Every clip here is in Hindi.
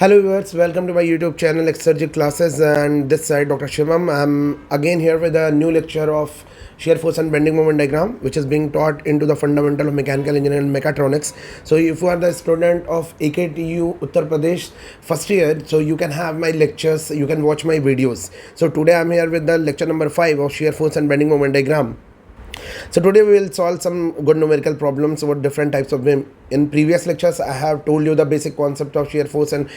Hello viewers, welcome to my YouTube channel Exergy Classes, and this side Dr. Shivam. I'm again here with a new lecture of shear force and bending moment diagram, which is being taught into the fundamental of mechanical engineering and mechatronics. So if you are the student of AKTU Uttar Pradesh first year, so you can have my lectures, you can watch my videos. So today I'm here with the lecture number 5 of shear force and bending moment diagram. So today we will solve some good numerical problems about different types of beam. In previous lectures, I have told you the basic concept of shear force and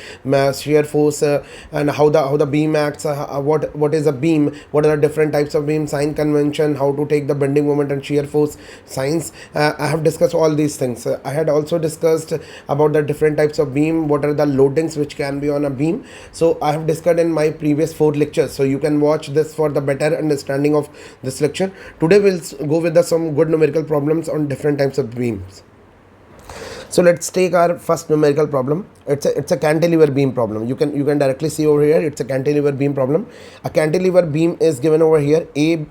shear force and how the beam acts. What is a beam? What are the different types of beam? Sign convention. How to take the bending moment and shear force signs. I have discussed all these things. I had also discussed about the different types of beam. What are the loadings which can be on a beam? So I have discussed in my previous 4 lectures. So you can watch this for the better understanding of this lecture. Today we'll go with some good numerical problems on different types of beams. So let's take our first numerical problem. It's a cantilever beam problem. You can directly see over here. It's a cantilever beam problem. A cantilever beam is given over here. A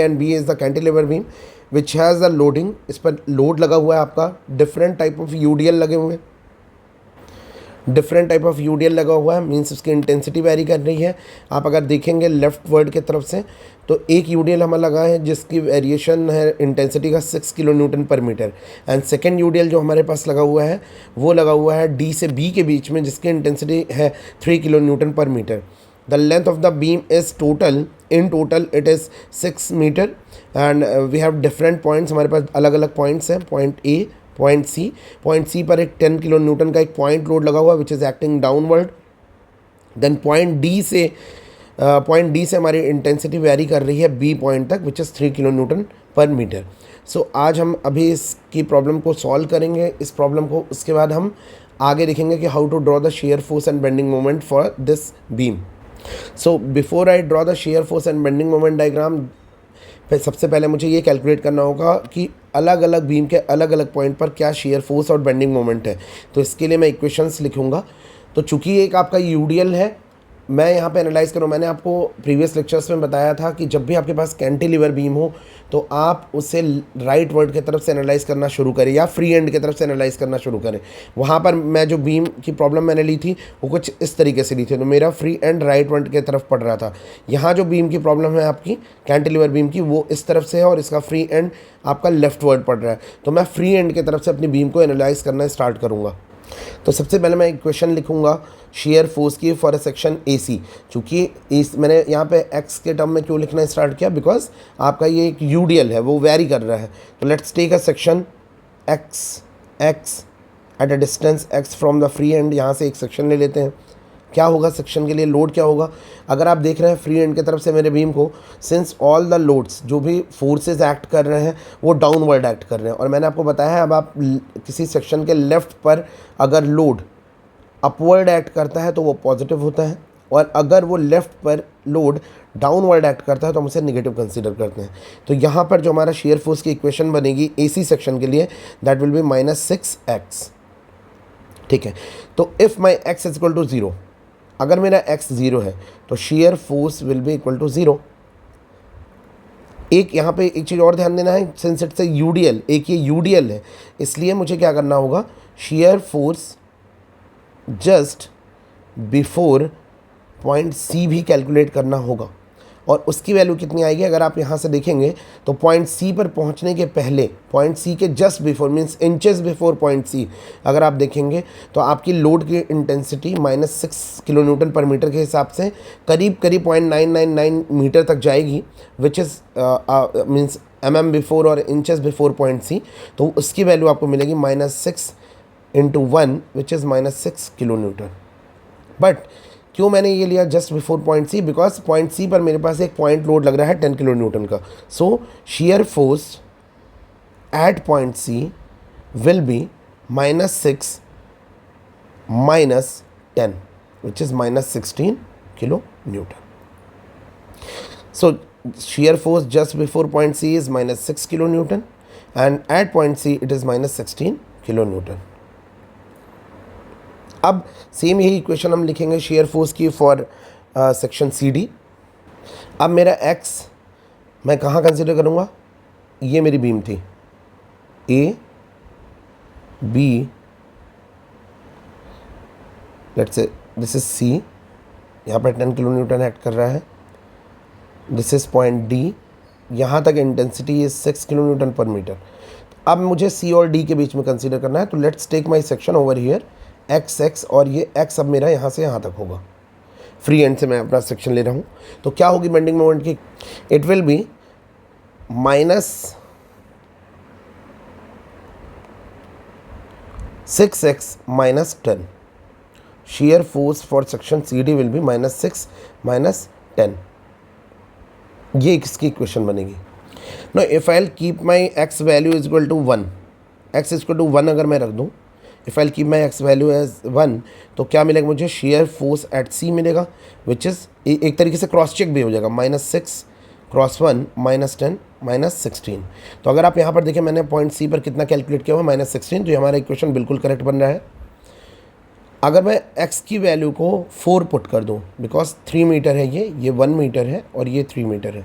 and B is the cantilever beam, which has the loading. इस पर लोड लगा हुआ है आपका. Different type of UDL लगे हुए हैं. डिफरेंट टाइप ऑफ यूडीएल लगा हुआ है, मीन्स उसकी इंटेंसिटी वेरी कर रही है. आप अगर देखेंगे लेफ्ट वर्ड की तरफ से तो एक यूडीएल हमें लगा है जिसकी वेरिएशन है इंटेंसिटी का 6 kilo newton per metre, and second UDL जो हमारे पास लगा हुआ है वो लगा हुआ है डी से बी के बीच में, जिसकी इंटेंसिटी है 3 kilo newton per metre. The length of the beam is in total it is 6 metre, and we have different points. हमारे पास अलग अलग पॉइंट्स हैं. पॉइंट सी पर एक 10 किलो न्यूटन का एक पॉइंट लोड लगा हुआ है which is acting downward. Then point D से हमारी इंटेंसिटी वेरी कर रही है बी पॉइंट तक विच is 3 kilo newton per metre. सो आज हम अभी इसकी प्रॉब्लम को सॉल्व करेंगे, इस प्रॉब्लम को. उसके बाद हम आगे देखेंगे कि how to draw the shear force and bending moment for this beam. So before I draw the shear force and bending moment diagram, सबसे पहले मुझे ये कैलकुलेट करना होगा कि अलग अलग बीम के अलग अलग पॉइंट पर क्या शेयर फोर्स और बेंडिंग मोमेंट है. तो इसके लिए मैं इक्वेशंस लिखूंगा. तो चूंकि एक आपका यूडीएल है, मैं यहाँ पे एनालाइज करूँ. मैंने आपको प्रीवियस लेक्चर्स में बताया था कि जब भी आपके पास कैंटिलीवर बीम हो तो आप उसे राइट वर्ड की तरफ से एनालाइज करना शुरू करें या फ्री एंड की तरफ से एनालाइज करना शुरू करें. वहाँ पर मैं जो बीम की प्रॉब्लम मैंने ली थी वो कुछ इस तरीके से ली थी, तो मेरा फ्री एंड राइट वर्ड की तरफ पड़ रहा था. यहाँ जो बीम की प्रॉब्लम है आपकी कैंटिलीवर बीम की, वो इस तरफ से है और इसका फ्री एंड आपका लेफ्ट वर्ड पड़ रहा है. तो मैं फ्री एंड की तरफ से अपनी बीम को एनालाइज करना स्टार्ट करूँगा. तो सबसे पहले मैं इक्वेशन लिखूंगा शेयर फोर्स की फॉर अ सेक्शन AC. चूँकि मैंने यहाँ पे x के टर्म में क्यों लिखना स्टार्ट किया, बिकॉज आपका ये एक यूडीएल है, वो वेरी कर रहा है. तो let's take a section x at a distance x from the free end. यहाँ से एक सेक्शन ले लेते हैं. क्या होगा सेक्शन के लिए, लोड क्या होगा. अगर आप देख रहे हैं फ्री एंड की तरफ से मेरे बीम को, सिंस ऑल द लोड्स जो भी फोर्सेस एक्ट कर रहे हैं वो डाउनवर्ड एक्ट कर रहे हैं. और मैंने आपको बताया है, अब आप किसी सेक्शन के लेफ़्ट पर अगर लोड अपवर्ड एक्ट करता है तो वो पॉजिटिव होता है, और अगर वो लेफ़्ट पर लोड डाउनवर्ड एक्ट करता है तो हम उसे निगेटिव कंसीडर करते हैं. तो यहाँ पर जो हमारा शेयर फोर्स की इक्वेशन बनेगी AC सेक्शन के लिए, दैट विल बी -6x. ठीक है. तो if my x is equal to 0, अगर मेरा x 0 है तो shear force will be equal to 0. एक यहाँ पे एक चीज़ और ध्यान देना है, सिंस इट्स यूडीएल, एक ये यूडीएल है, इसलिए मुझे क्या करना होगा, share force just before point C भी कैलकुलेट करना होगा. और उसकी वैल्यू कितनी आएगी, अगर आप यहाँ से देखेंगे तो पॉइंट C पर पहुँचने के पहले, पॉइंट C के just before, means inches before point C, अगर आप देखेंगे तो आपकी लोड की intensity -6 kilo newton per metre के हिसाब से करीब 0.999 मीटर तक जाएगी, which is means mm before और इंचेस बिफोर पॉइंट C. तो उसकी वैल्यू आपको मिलेगी -6 × 1 which is -6 kilo Newton. But क्यों मैंने ये लिया just before point C, because point C पर मेरे पास एक पॉइंट लोड लग रहा है 10 किलो न्यूटन का. So shear force at point C will be -6 - 10 which is -16 kilo newton. So shear force just before point C is -6 kilo newton, and at point C it is -16 kilo newton. अब सेम यही इक्वेशन हम लिखेंगे शेयर फोर्स की फॉर सेक्शन CD. अब मेरा x मैं कहाँ कंसिडर करूँगा, ये मेरी बीम थी A B let's say this is C, यहाँ पर 10 किलो न्यूटन एक्ट कर रहा है, दिस इज पॉइंट डी, यहाँ तक intensity is 6 kilo newton per metre. अब मुझे सी और डी के बीच में कंसीडर करना है, तो let's take my section over here X X, और ये एक्स अब मेरा यहाँ से यहाँ तक होगा, फ्री एंड से मैं अपना सेक्शन ले रहा हूँ। तो क्या होगी बेंडिंग मोमेंट की, it will be -6x minus 10. Shear force for section CD will be -6 minus 10. ये इसकी इक्वेशन बनेगी। No if I keep my X value is equal to 1, X is equal to 1 अगर मैं रख दूँ, if I keep my X value as 1, तो क्या मिलेगा मुझे, शेयर फोर्स एट सी मिलेगा, विच इज़ एक तरीके से क्रॉस चेक भी हो जाएगा, -6 क्रॉस 1 -10 -16। तो अगर आप यहाँ पर देखें मैंने पॉइंट सी पर कितना कैलकुलेट किया हुआ, -16, तो हमारा इक्वेशन बिल्कुल करेक्ट बन रहा है। अगर मैं x की वैल्यू को 4 पुट कर दूँ, बिकॉज 3 मीटर है ये 1 मीटर है और ये 3 मीटर है,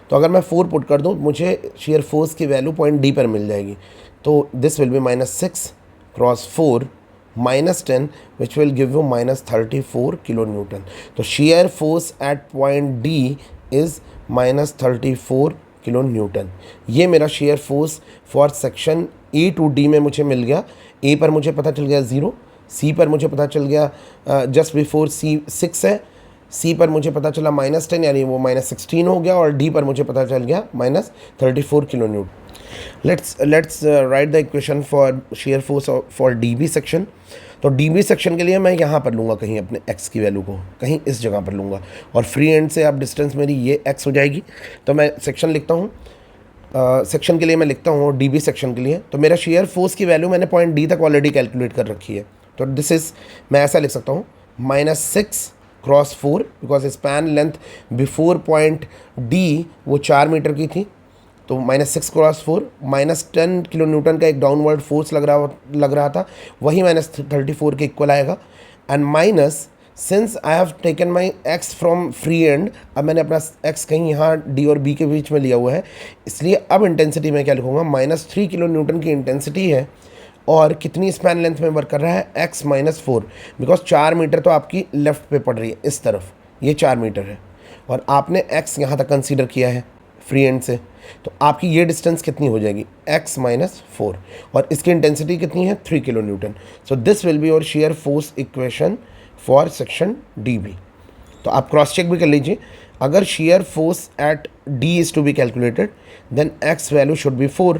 तो अगर मैं 4 पुट कर दूँ मुझे शेयर फोर्स की वैल्यू पॉइंट डी पर मिल जाएगी। तो this will be -6 cross 4 -10 which will give you -34 kilo newton. तो shear force at point D is -34 kilo newton. ये मेरा shear force for section A to D में मुझे मिल गया। ए पर मुझे पता चल गया 0, सी पर मुझे पता चल गया जस्ट बिफोर सी 6 है, सी पर मुझे पता चला -10 यानी वो -16 हो गया, और डी पर मुझे पता चल गया -34 kilo newton. Let's write the equation for shear force for D B section. तो डी बी सेक्शन के लिए मैं यहाँ पर लूँगा कहीं अपने x की वैल्यू को, कहीं इस जगह पर लूँगा, और फ्री एंड से अब डिस्टेंस मेरी ये x हो जाएगी। तो मैं सेक्शन लिखता हूँ, सेक्शन के लिए मैं लिखता हूँ डी बी सेक्शन के लिए, तो मेरा शेयर फोर्स की वैल्यू मैंने पॉइंट डी तक ऑलरेडी कैलकुलेट कर रखी है। तो दिस इज़, मैं ऐसा लिख सकता हूँ -6 cross 4, because span length before point D वो 4 मीटर की थी, तो -6 क्रॉस 4 -10 किलो न्यूटन का एक डाउनवर्ड फोर्स लग रहा था, वही -34 के इक्वल आएगा। And minus, since I have taken my x from free and, अब मैंने अपना एक्स कहीं यहाँ डी और बी के बीच में लिया हुआ है, इसलिए अब इंटेंसिटी मैं क्या लिखूँगा, -3 किलो न्यूटन की इंटेंसिटी है, और कितनी स्पैन लेंथ में वर्क कर रहा है, x -4, बिकॉज 4 मीटर तो आपकी लेफ्ट पे पड़ रही है इस तरफ, ये 4 मीटर है, और आपने x यहाँ तक कंसीडर किया है फ्री एंड से, तो आपकी ये डिस्टेंस कितनी हो जाएगी, x -4, और इसकी इंटेंसिटी कितनी है, 3 kilo newton. So this will be your shear force equation for section D B. तो आप क्रॉस चेक भी कर लीजिए, अगर shear force at D is to be calculated then x value should be 4,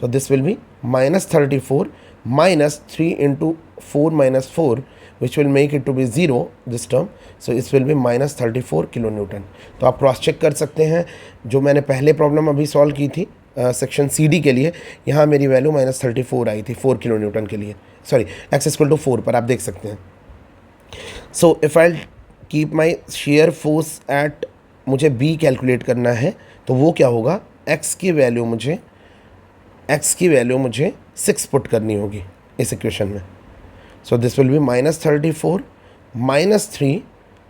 so this will be -34 -3 into 4 - 4, which will make it to be 0 this term, so it will be -34 kilo newton. तो आप क्रॉस चेक कर सकते हैं, जो मैंने पहले प्रॉब्लम अभी सॉल्व की थी सेक्शन सी डी के लिए, यहाँ मेरी वैल्यू -34 आई थी 4 किलो न्यूटन के लिए, सॉरी x = 4 पर आप देख सकते हैं। So if I keep my share force eight, मुझे b कैलकुलेट करना है, तो वो क्या होगा, x की वैल्यू मुझे 6 पुट करनी होगी इस इक्वेशन में। So this will be -34 -3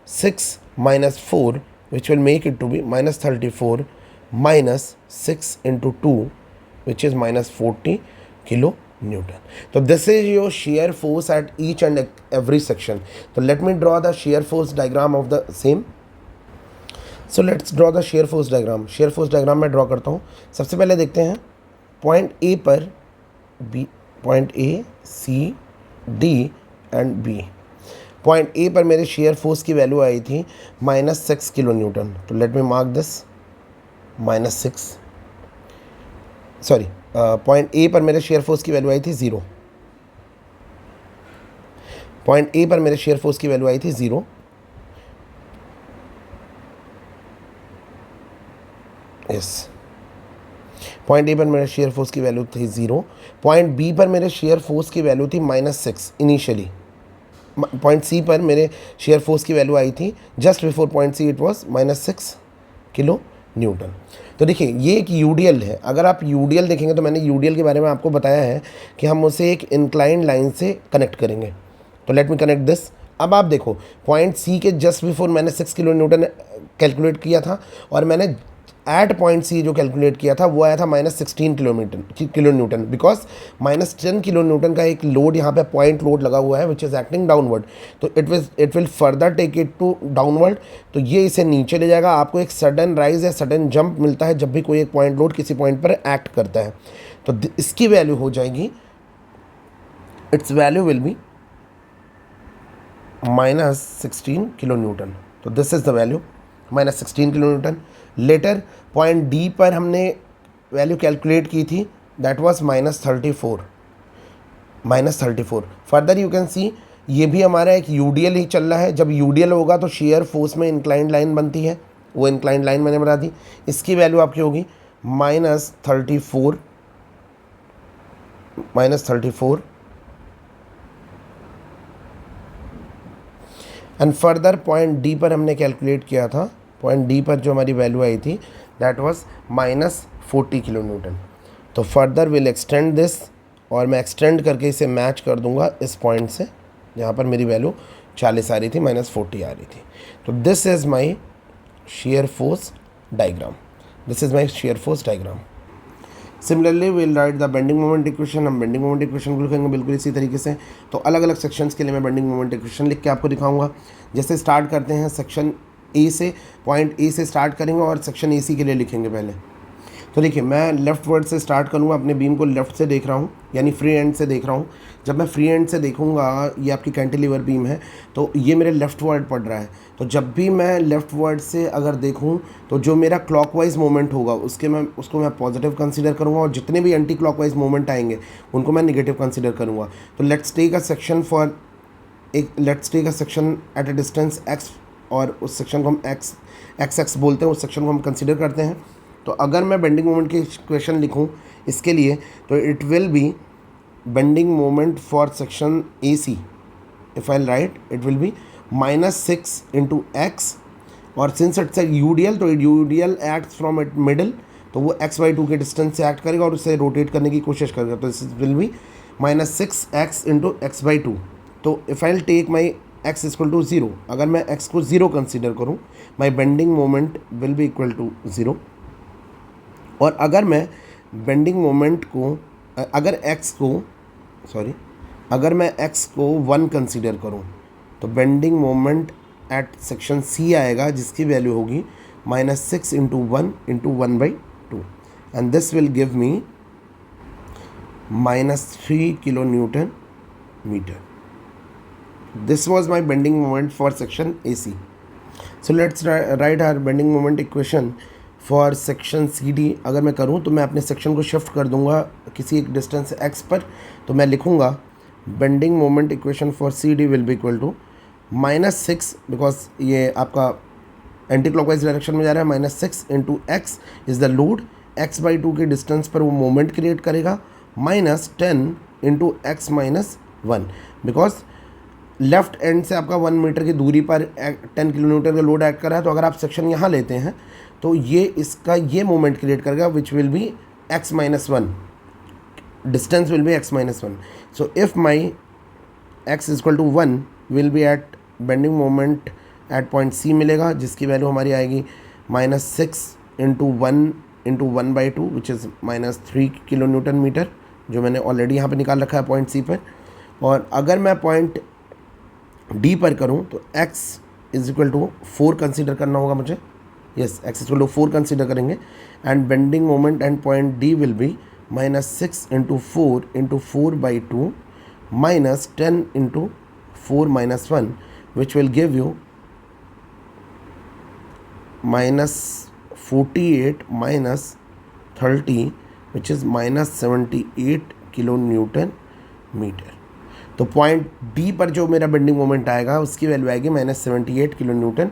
6 -4 which will make it to be -34 -6 into 2 which is -40 kilo newton. तो this is your shear force at each and every section. तो let me draw the shear force diagram of the same. So let's draw the shear force diagram. Shear force diagram मैं ड्रॉ करता हूँ। सबसे पहले देखते हैं पॉइंट ए पर B, point A C D and B. Point A पर मेरे शेयर फोर्स की वैल्यू आई थी -6 किलो न्यूटन। तो let me mark this -6, sorry point A पर मेरे शेयर फोर्स की वैल्यू आई थी 0। पॉइंट ए पर मेरे शेयर फोर्स की वैल्यू आई थी 0। यस, पॉइंट ए पर मेरे शेयर फोर्स की वैल्यू थी 0। पॉइंट बी पर मेरे शेयर फोर्स की वैल्यू थी -6 इनिशियली। पॉइंट सी पर मेरे शेयर फोर्स की वैल्यू आई थी just before point see it was -6 kilo newton. तो देखिए ये एक यूडीएल है। अगर आप यूडीएल देखेंगे तो मैंने यूडीएल के बारे में आपको बताया है कि हम उसे एक इंक्लाइंड लाइन से कनेक्ट करेंगे। तो लेट मी कनेक्ट दिस। अब आप देखो पॉइंट सी के जस्ट बिफोर मैंने 6 किलो न्यूटन कैलकुलेट किया था और मैंने एट पॉइंट सी जो कैलकुलेट किया था वो आया था -16 kilo Newton, because -10 kilo newton का एक लोड यहाँ पे पॉइंट लोड लगा हुआ है विच इज़ एक्टिंग डाउनवर्ड, तो it will further take it to downward, तो ये इसे नीचे ले जाएगा। आपको एक सडन राइज या सडन जंप मिलता है जब भी कोई एक पॉइंट लोड किसी पॉइंट पर एक्ट करता है, तो इसकी वैल्यू हो जाएगी, it's value will be -16 kilo newton. तो this is the value -16 kilo newton. Later point D पर हमने वैल्यू कैलकुलेट की थी, that was -34। Further you can see ये भी हमारा एक यूडीएल ही चल रहा है। जब यूडीएल होगा तो शेयर फोर्स में इंक्लाइंड लाइन बनती है, वो इंक्लाइंड लाइन मैंने बता दी। इसकी वैल्यू आपकी होगी -34 एंड फर्दर पॉइंट डी पर हमने कैलकुलेट किया था, पॉइंट डी पर जो हमारी वैल्यू आई थी दैट वाज -40 किलो न्यूटन। तो फर्दर विल एक्सटेंड दिस, और मैं एक्सटेंड करके इसे मैच कर दूंगा इस पॉइंट से जहाँ पर मेरी वैल्यू 40 आ रही थी, -40 आ रही थी। तो this is my shear force diagram, this is my shear force diagram. Similarly will write the bending moment equation. हम बेंडिंग मोमेंट इक्वेशन को लिखेंगे बिल्कुल इसी तरीके से। तो अलग अलग सेक्शंस के लिए मैं बेंडिंग मोमेंट इक्वेशन लिख के आपको दिखाऊंगा। जैसे स्टार्ट करते हैं सेक्शन ए से, पॉइंट ए से स्टार्ट करेंगे और सेक्शन ए सी के लिए लिखेंगे पहले। तो देखिए मैं लेफ़्ट वर्ड से स्टार्ट करूँगा, अपने बीम को लेफ़्ट से देख रहा हूँ, यानी फ्री एंड से देख रहा हूँ। जब मैं फ्री एंड से देखूँगा, ये आपकी कैंटिलीवर बीम है, तो ये मेरे लेफ़्ट वर्ड पड़ रहा है। तो जब भी मैं लेफ़्ट वर्ड से अगर देखूँ तो जो मेरा क्लॉकवाइज मूवमेंट होगा उसको मैं पॉजिटिव कंसीडर करूँगा, और जितने भी एंटी क्लॉकवाइज मूवमेंट आएंगे उनको मैं निगेटिव कंसीडर करूँगा। तो let's take a section at a distance x, और उस सेक्शन को हम एक्स बोलते हैं, उस सेक्शन को हम कंसीडर करते हैं। तो अगर मैं बेंडिंग मोमेंट की इक्वेशन लिखूं इसके लिए, तो it will be bending moment for section A C, if I write it will be -6 into X, और सिंस इट्स ए यूडीएल, तो UDL acts from it middle, तो वो x/2 के डिस्टेंस से एक्ट करेगा और उसे रोटेट करने की कोशिश करेगा। तो this will be -6x into x/2। तो if I take my x equal to 0, अगर मैं x को 0 कंसिडर करूँ, my bending moment will be equal to 0। और अगर मैं बेंडिंग मोमेंट को अगर मैं x को 1 कंसीडर करूं, तो bending moment at section C आएगा, जिसकी वैल्यू होगी -6 into 1 into 1/2, and this will give me -3 kilo newton metre. This was my bending moment for section AC. So let's write our bending moment equation for section CD. अगर मैं करूँ तो मैं अपने सेक्शन को शिफ्ट कर दूंगा किसी एक डिस्टेंस x पर, तो मैं लिखूँगा bending moment equation for CD will be equal to -6, because ये आपका एंटी क्लॉकवाइज डायरेक्शन में जा रहा है, -6 into x is the load, x/2 के डिस्टेंस पर वो मोमेंट क्रिएट करेगा, -10 into x -1, because left and से आपका 1 मीटर की दूरी पर 10 किलो न्यूटन का लोड एक्ट कर रहा है। तो अगर आप सेक्शन यहाँ लेते हैं तो ये मोमेंट क्रिएट करेगा which will be x -1, distance will be x -1. So if my x equal to 1 will be at bending moment at point C मिलेगा, जिसकी वैल्यू हमारी आएगी -6 into 1 into 1/2 which is -3 kilo newton metre, जो मैंने ऑलरेडी यहाँ पे निकाल रखा है पॉइंट C पर. और अगर मैं पॉइंट D पर करूँ तो x is equal to 4 consider करना होगा मुझे. Yes, x equal to 4 consider करेंगे, and bending moment and point D will be -6 into 4 into 4/2 -10 into 4 -1 which will give you -48 -30 which is -78 kilo newton metre. तो पॉइंट D पर जो मेरा बेंडिंग मोमेंट आएगा उसकी वैल्यू आएगी -78 किलो न्यूटन